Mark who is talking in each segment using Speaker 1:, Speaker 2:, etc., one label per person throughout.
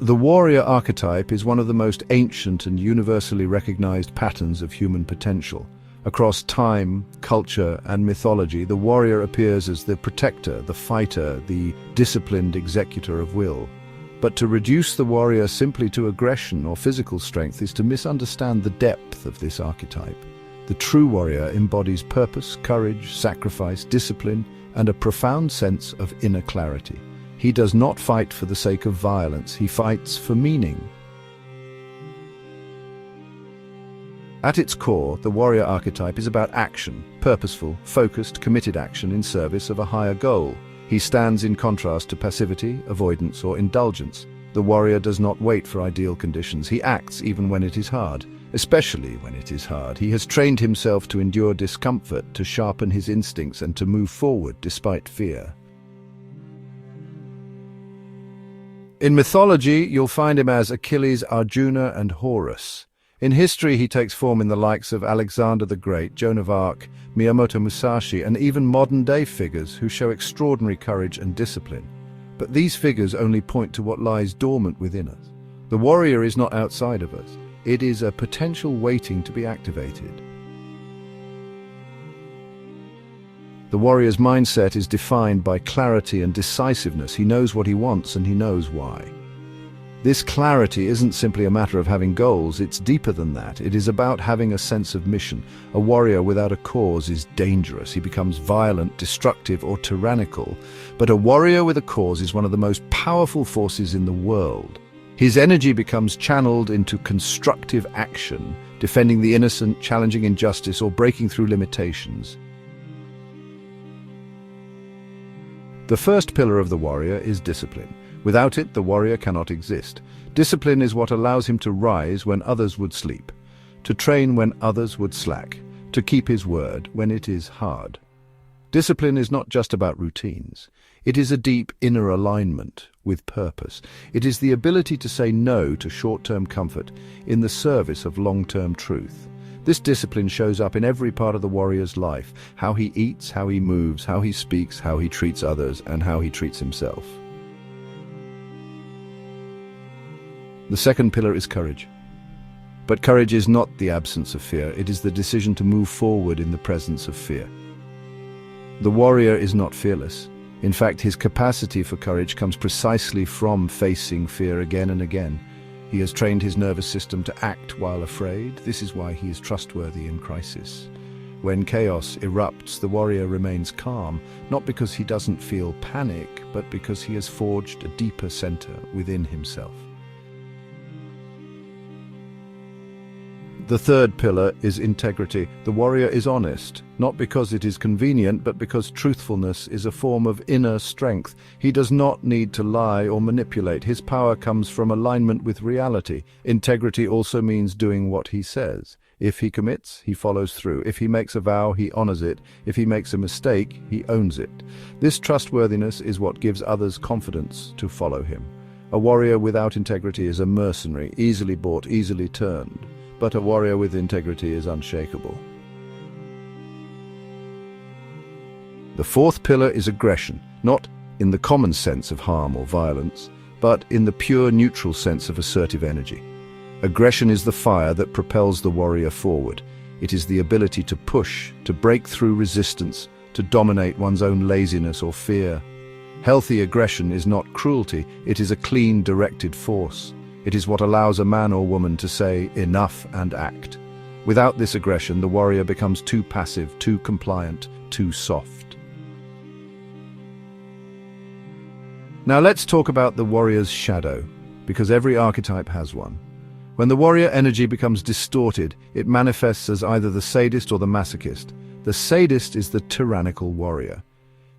Speaker 1: The warrior archetype is one of the most ancient and universally recognized patterns of human potential. Across time, culture, and mythology, the warrior appears as the protector, the fighter, the disciplined executor of will. But to reduce the warrior simply to aggression or physical strength is to misunderstand the depth of this archetype. The true warrior embodies purpose, courage, sacrifice, discipline, and a profound sense of inner clarity. He does not fight for the sake of violence, he fights for meaning. At its core, the warrior archetype is about action, purposeful, focused, committed action in service of a higher goal. He stands in contrast to passivity, avoidance, or indulgence. The warrior does not wait for ideal conditions. He acts even when it is hard, especially when it is hard. He has trained himself to endure discomfort, to sharpen his instincts, and to move forward despite fear. In mythology, you'll find him as Achilles, Arjuna, and Horus. In history, he takes form in the likes of Alexander the Great, Joan of Arc, Miyamoto Musashi, and even modern-day figures who show extraordinary courage and discipline. But these figures only point to what lies dormant within us. The warrior is not outside of us. It is a potential waiting to be activated. The warrior's mindset is defined by clarity and decisiveness. He knows what he wants and he knows why. This clarity isn't simply a matter of having goals, it's deeper than that. It is about having a sense of mission. A warrior without a cause is dangerous. He becomes violent, destructive, or tyrannical. But a warrior with a cause is one of the most powerful forces in the world. His energy becomes channeled into constructive action, defending the innocent, challenging injustice, or breaking through limitations. The first pillar of the warrior is discipline. Without it, the warrior cannot exist. Discipline is what allows him to rise when others would sleep, to train when others would slack, to keep his word when it is hard. Discipline is not just about routines. It is a deep inner alignment with purpose. It is the ability to say no to short-term comfort in the service of long-term truth. This discipline shows up in every part of the warrior's life: how he eats, how he moves, how he speaks, how he treats others, and how he treats himself. The second pillar is courage. But courage is not the absence of fear, it is the decision to move forward in the presence of fear. The warrior is not fearless. In fact, his capacity for courage comes precisely from facing fear again and again. He has trained his nervous system to act while afraid. This is why he is trustworthy in crisis. When chaos erupts, the warrior remains calm, not because he doesn't feel panic, but because he has forged a deeper center within himself. The third pillar is integrity. The warrior is honest, not because it is convenient, but because truthfulness is a form of inner strength. He does not need to lie or manipulate. His power comes from alignment with reality. Integrity also means doing what he says. If he commits, he follows through. If he makes a vow, he honors it. If he makes a mistake, he owns it. This trustworthiness is what gives others confidence to follow him. A warrior without integrity is a mercenary, easily bought, easily turned. But a warrior with integrity is unshakable. The fourth pillar is aggression, not in the common sense of harm or violence, but in the pure neutral sense of assertive energy. Aggression is the fire that propels the warrior forward. It is the ability to push, to break through resistance, to dominate one's own laziness or fear. Healthy aggression is not cruelty, it is a clean, directed force. It is what allows a man or woman to say enough and act. Without this aggression, the warrior becomes too passive, too compliant, too soft. Now let's talk about the warrior's shadow, because every archetype has one. When the warrior energy becomes distorted, it manifests as either the sadist or the masochist. The sadist is the tyrannical warrior.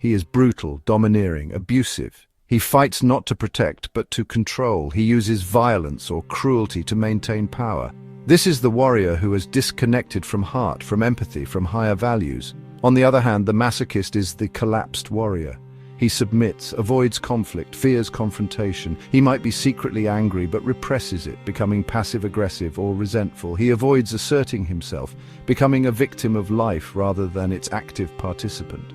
Speaker 1: He is brutal, domineering, abusive. He fights not to protect, but to control. He uses violence or cruelty to maintain power. This is the warrior who is disconnected from heart, from empathy, from higher values. On the other hand, the masochist is the collapsed warrior. He submits, avoids conflict, fears confrontation. He might be secretly angry, but represses it, becoming passive-aggressive or resentful. He avoids asserting himself, becoming a victim of life rather than its active participant.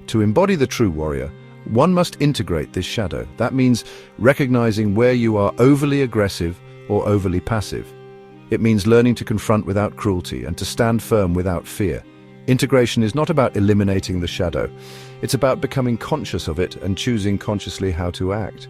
Speaker 1: To embody the true warrior, One must integrate this shadow. That means recognizing where you are overly aggressive or overly passive. It means learning to confront without cruelty and to stand firm without fear. Integration is not about eliminating the shadow. It's about becoming conscious of it and choosing consciously how to act.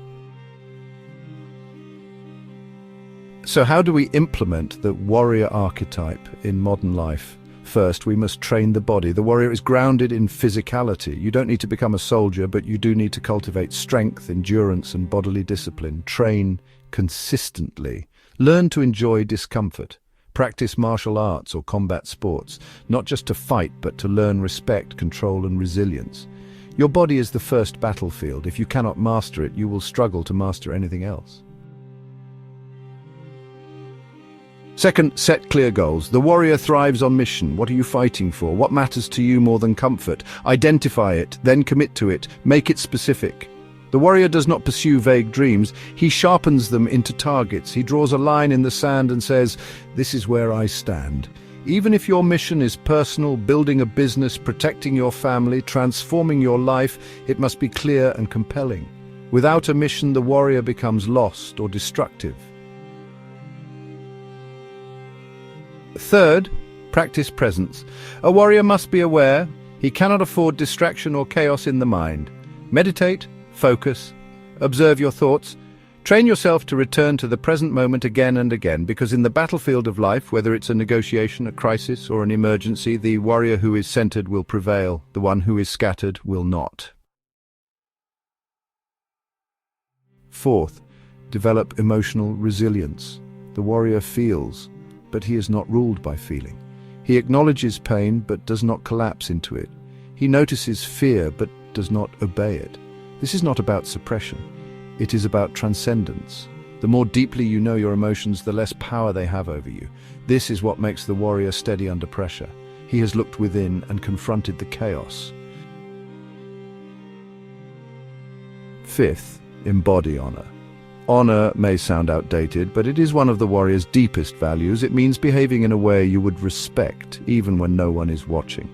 Speaker 1: So how do we implement the warrior archetype in modern life? First, we must train the body. The warrior is grounded in physicality. You don't need to become a soldier, but you do need to cultivate strength, endurance, and bodily discipline. Train consistently. Learn to enjoy discomfort. Practice martial arts or combat sports, not just to fight, but to learn respect, control, and resilience. Your body is the first battlefield. If you cannot master it, you will struggle to master anything else. Second, set clear goals. The warrior thrives on mission. What are you fighting for? What matters to you more than comfort? Identify it, then commit to it. Make it specific. The warrior does not pursue vague dreams. He sharpens them into targets. He draws a line in the sand and says, "This is where I stand." Even if your mission is personal, building a business, protecting your family, transforming your life, it must be clear and compelling. Without a mission, the warrior becomes lost or destructive. Third, practice presence. A warrior must be aware. He cannot afford distraction or chaos in the mind. Meditate, focus, observe your thoughts. Train yourself to return to the present moment again and again, because in the battlefield of life, whether it's a negotiation, a crisis, or an emergency, the warrior who is centered will prevail. The one who is scattered will not. Fourth, develop emotional resilience. The warrior feels, but he is not ruled by feeling. He acknowledges pain, but does not collapse into it. He notices fear, but does not obey it. This is not about suppression. It is about transcendence. The more deeply you know your emotions, the less power they have over you. This is what makes the warrior steady under pressure. He has looked within and confronted the chaos. Fifth, embody honor. Honor may sound outdated, but it is one of the warrior's deepest values. It means behaving in a way you would respect, even when no one is watching.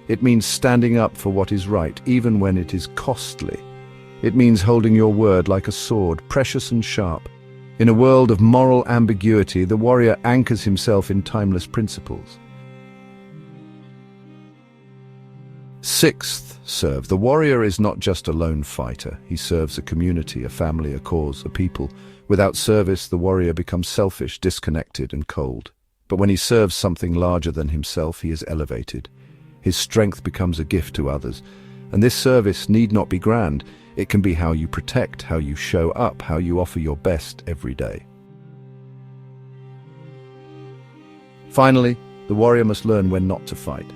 Speaker 1: It means standing up for what is right, even when it is costly. It means holding your word like a sword, precious and sharp. In a world of moral ambiguity, the warrior anchors himself in timeless principles. Sixth, serve. The warrior is not just a lone fighter. He serves a community, a family, a cause, a people. Without service, the warrior becomes selfish, disconnected, and cold. But when he serves something larger than himself, he is elevated. His strength becomes a gift to others. And this service need not be grand. It can be how you protect, how you show up, how you offer your best every day. Finally, the warrior must learn when not to fight.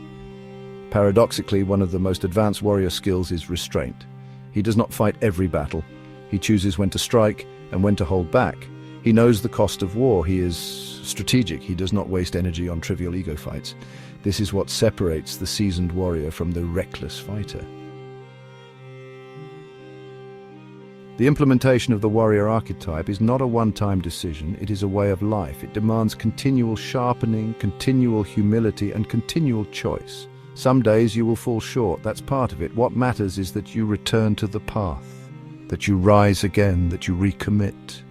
Speaker 1: Paradoxically, one of the most advanced warrior skills is restraint. He does not fight every battle. He chooses when to strike and when to hold back. He knows the cost of war. He is strategic. He does not waste energy on trivial ego fights. This is what separates the seasoned warrior from the reckless fighter. The implementation of the warrior archetype is not a one-time decision. It is a way of life. It demands continual sharpening, continual humility, and continual choice. Some days you will fall short. That's part of it. What matters is that you return to the path, that you rise again, that you recommit.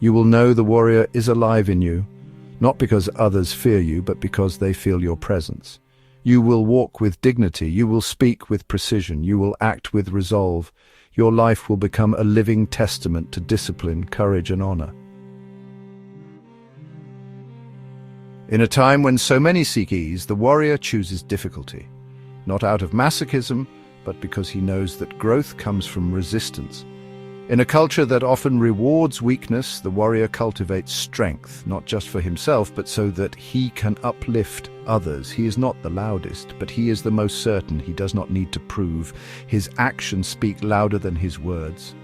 Speaker 1: You will know the warrior is alive in you, not because others fear you, but because they feel your presence. You will walk with dignity. You will speak with precision. You will act with resolve. Your life will become a living testament to discipline, courage, and honor. In a time when so many seek ease, the warrior chooses difficulty, not out of masochism, but because he knows that growth comes from resistance. In a culture that often rewards weakness, the warrior cultivates strength, not just for himself, but so that he can uplift others. He is not the loudest, but he is the most certain. He does not need to prove. His actions speak louder than his words.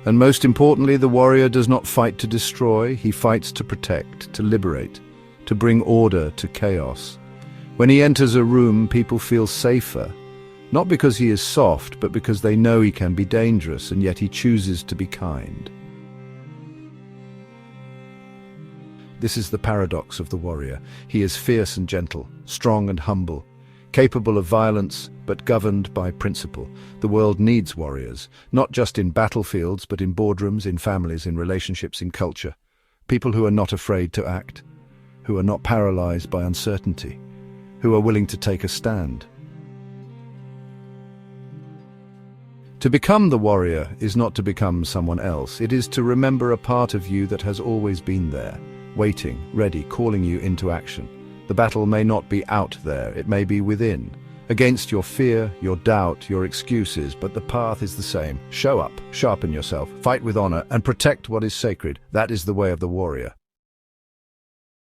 Speaker 1: And most importantly, the warrior does not fight to destroy. He fights to protect, to liberate, to bring order to chaos. When he enters a room, people feel safer. Not because he is soft, but because they know he can be dangerous, and yet he chooses to be kind. This is the paradox of the warrior. He is fierce and gentle, strong and humble, capable of violence, but governed by principle. The world needs warriors, not just in battlefields, but in boardrooms, in families, in relationships, in culture. People who are not afraid to act, who are not paralyzed by uncertainty, who are willing to take a stand. To become the warrior is not to become someone else. It is to remember a part of you that has always been there, waiting, ready, calling you into action. The battle may not be out there, it may be within, against your fear, your doubt, your excuses, but the path is the same. Show up, sharpen yourself, fight with honor, and protect what is sacred. That is the way of the warrior.